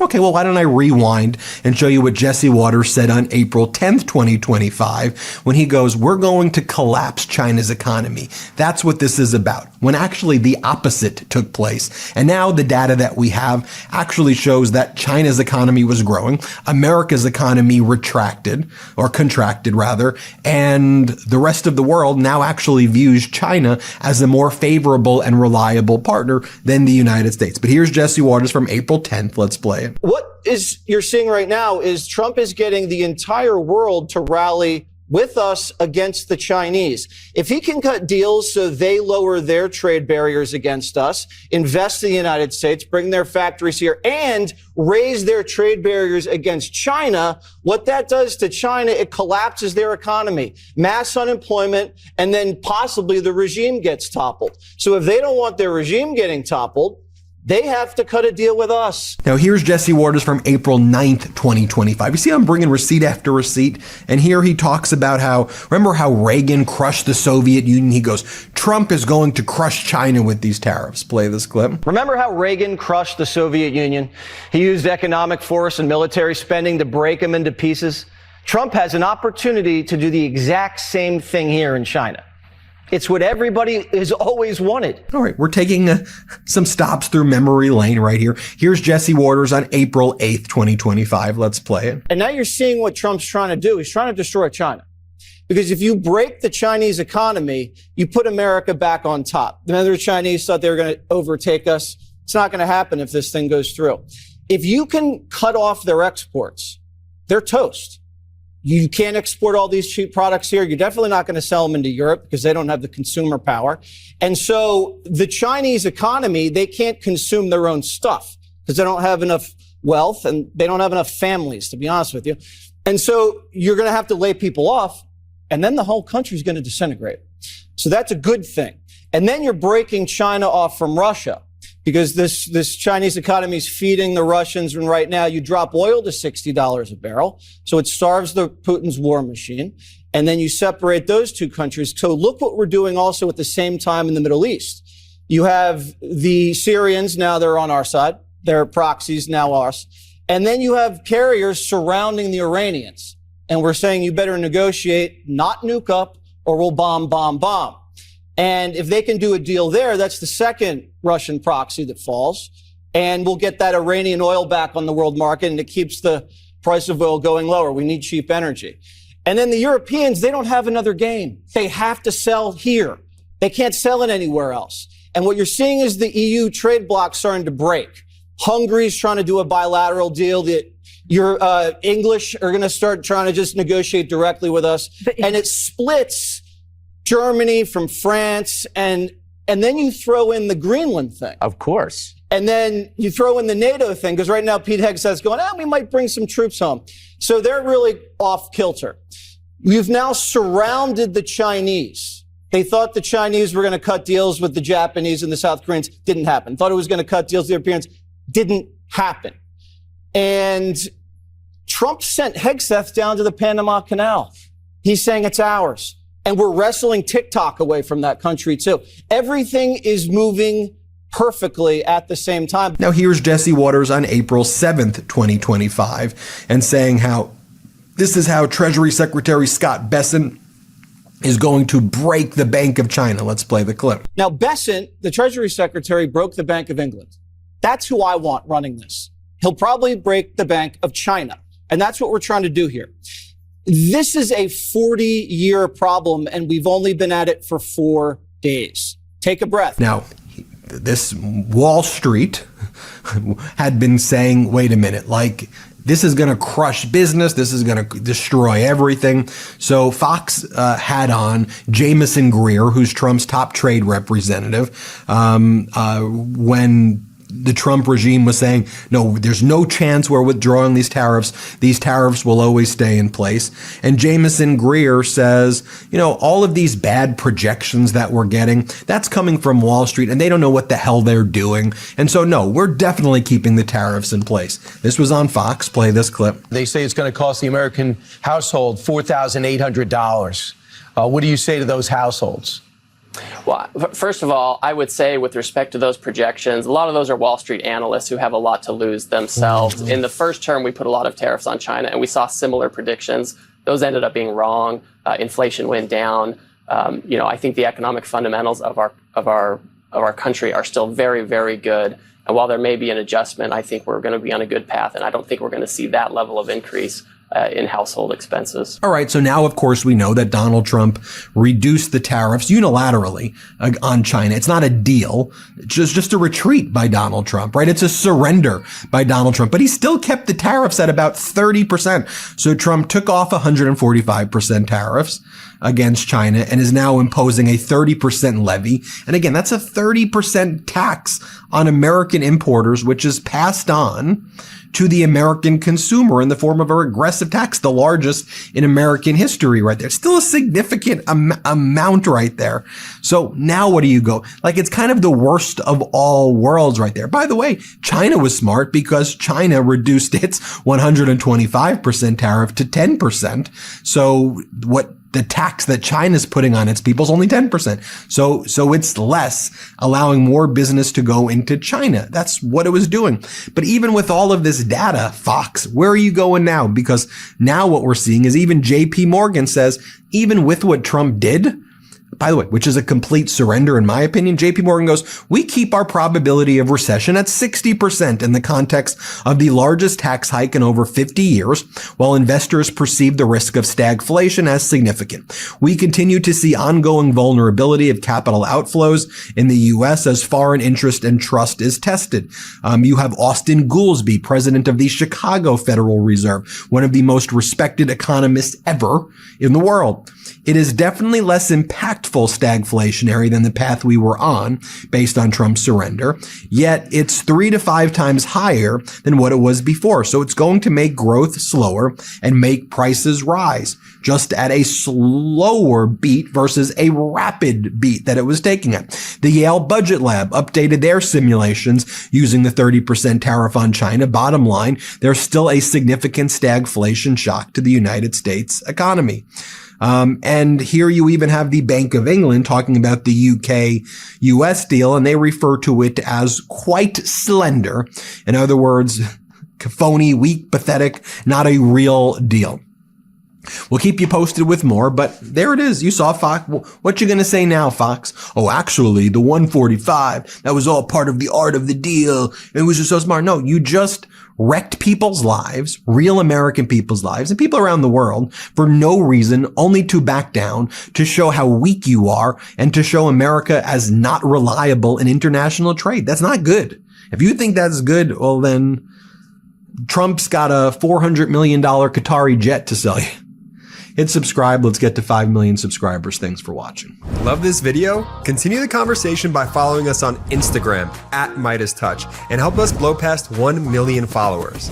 Okay, well, why don't I rewind and show you what Jesse Waters said on April 10th, 2025, when he goes, we're going to collapse China's economy. That's what this is about, when actually the opposite took place. And now the data that we have actually shows that China's economy was growing, America's economy retracted, or contracted rather, and the rest of the world now actually views China as a more favorable and reliable partner than the United States. But here's Jesse Waters from April 10th. Let's play it. What you're seeing right now is Trump is getting the entire world to rally with us against the Chinese. If he can cut deals so they lower their trade barriers against us, invest in the United States, bring their factories here, and raise their trade barriers against China, what that does to China, it collapses their economy, mass unemployment, and then possibly the regime gets toppled. So if they don't want their regime getting toppled, they have to cut a deal with us. Now, here's Jesse Waters from April 9th, 2025. You see, I'm bringing receipt after receipt. And here he talks about remember how Reagan crushed the Soviet Union? He goes, Trump is going to crush China with these tariffs. Play this clip. Remember how Reagan crushed the Soviet Union? He used economic force and military spending to break them into pieces. Trump has an opportunity to do the exact same thing here in China. It's what everybody has always wanted. All right, we're taking some stops through memory lane right here. Here's Jesse Waters on April 8th, 2025. Let's play it. And now you're seeing what Trump's trying to do. He's trying to destroy China. Because if you break the Chinese economy, you put America back on top. The other Chinese thought they were going to overtake us. It's not going to happen if this thing goes through. If you can cut off their exports, they're toast. You can't export all these cheap products here. You're definitely not going to sell them into Europe because they don't have the consumer power. And so the Chinese economy, they can't consume their own stuff because they don't have enough wealth and they don't have enough families, to be honest with you. And so you're going to have to lay people off, and then the whole country is going to disintegrate. So that's a good thing. And then you're breaking China off from Russia, because this Chinese economy is feeding the Russians. And right now you drop oil to $60 a barrel. So it starves Putin's war machine. And then you separate those two countries. So look what we're doing also at the same time in the Middle East. You have the Syrians, now they're on our side. They're proxies, now ours. And then you have carriers surrounding the Iranians. And we're saying you better negotiate, not nuke up, or we'll bomb. And if they can do a deal there, that's the second Russian proxy that falls. And we'll get that Iranian oil back on the world market, and it keeps the price of oil going lower. We need cheap energy. And then the Europeans, they don't have another game. They have to sell here. They can't sell it anywhere else. And what you're seeing is the EU trade bloc starting to break. Hungary's trying to do a bilateral deal. Your English are going to start trying to just negotiate directly with us. And it splits Germany from France, and then you throw in the Greenland thing. Of course. And then you throw in the NATO thing, because right now Pete Hegseth's going, we might bring some troops home. So they're really off kilter. You've now surrounded the Chinese. They thought the Chinese were going to cut deals with the Japanese and the South Koreans. Didn't happen. Thought it was going to cut deals with the Europeans. Didn't happen. And Trump sent Hegseth down to the Panama Canal. He's saying it's ours. And we're wrestling TikTok away from that country, too. Everything is moving perfectly at the same time. Now, here's Jesse Waters on April 7th, 2025, and saying this is how Treasury Secretary Scott Bessent is going to break the Bank of China. Let's play the clip. Now, Bessent, the Treasury Secretary, broke the Bank of England. That's who I want running this. He'll probably break the Bank of China. And that's what we're trying to do here. This is a 40-year problem, and we've only been at it for 4 days. Take a breath. Now, this Wall Street had been saying, wait a minute, this is going to crush business. This is going to destroy everything. So Fox had on Jamieson Greer, who's Trump's top trade representative, when the Trump regime was saying, no, there's no chance we're withdrawing these tariffs. These tariffs will always stay in place. And Jamieson Greer says, all of these bad projections that we're getting, that's coming from Wall Street, and they don't know what the hell they're doing. And so, no, we're definitely keeping the tariffs in place. This was on Fox. Play this clip. They say it's going to cost the American household $4,800. What do you say to those households? Well, first of all, I would say with respect to those projections, a lot of those are Wall Street analysts who have a lot to lose themselves. In the first term, we put a lot of tariffs on China, and we saw similar predictions. Those ended up being wrong. Inflation went down. I think the economic fundamentals of our country are still very, very good. And while there may be an adjustment, I think we're going to be on a good path, and I don't think we're going to see that level of increase in household expenses. All right. So now, of course, we know that Donald Trump reduced the tariffs unilaterally on China. It's not a deal. It's just a retreat by Donald Trump, right? It's a surrender by Donald Trump, but he still kept the tariffs at about 30%. So Trump took off 145% tariffs against China and is now imposing a 30% levy. And again, that's a 30% tax on American importers, which is passed on to the American consumer in the form of a regressive tax, the largest in American history right there. Still a significant amount right there. So now what do you go? Like, it's kind of the worst of all worlds right there. By the way, China was smart because China reduced its 125% tariff to 10%. So what the tax that China's putting on its people is only 10%. So it's less, allowing more business to go into China. That's what it was doing. But even with all of this data, Fox, where are you going now? Because now what we're seeing is even JP Morgan says, even with what Trump did, by the way, which is a complete surrender, in my opinion, JP Morgan goes, we keep our probability of recession at 60% in the context of the largest tax hike in over 50 years, while investors perceive the risk of stagflation as significant. We continue to see ongoing vulnerability of capital outflows in the U.S. as foreign interest and trust is tested. You have Austin Goolsbee, president of the Chicago Federal Reserve, one of the most respected economists ever in the world. It is definitely less impactful stagflationary than the path we were on based on Trump's surrender, yet it's 3 to 5 times higher than what it was before. So it's going to make growth slower and make prices rise, just at a slower beat versus a rapid beat that it was taking at. The Yale Budget Lab updated their simulations using the 30% tariff on China. Bottom line, there's still a significant stagflation shock to the United States economy. And here you even have the Bank of England talking about the UK-US deal, and they refer to it as quite slender. In other words, phony, weak, pathetic, not a real deal. We'll keep you posted with more, but there it is. You saw Fox. What you going to say now, Fox? Oh, actually, the 145, that was all part of the art of the deal. It was just so smart. No, you just wrecked people's lives, real American people's lives, and people around the world for no reason, only to back down, to show how weak you are, and to show America as not reliable in international trade. That's not good. If you think that's good, well, then Trump's got a $400 million Qatari jet to sell you. Hit subscribe. Let's get to 5 million subscribers. Thanks for watching. Love this video? Continue the conversation by following us on Instagram @MidasTouch and help us blow past 1 million followers.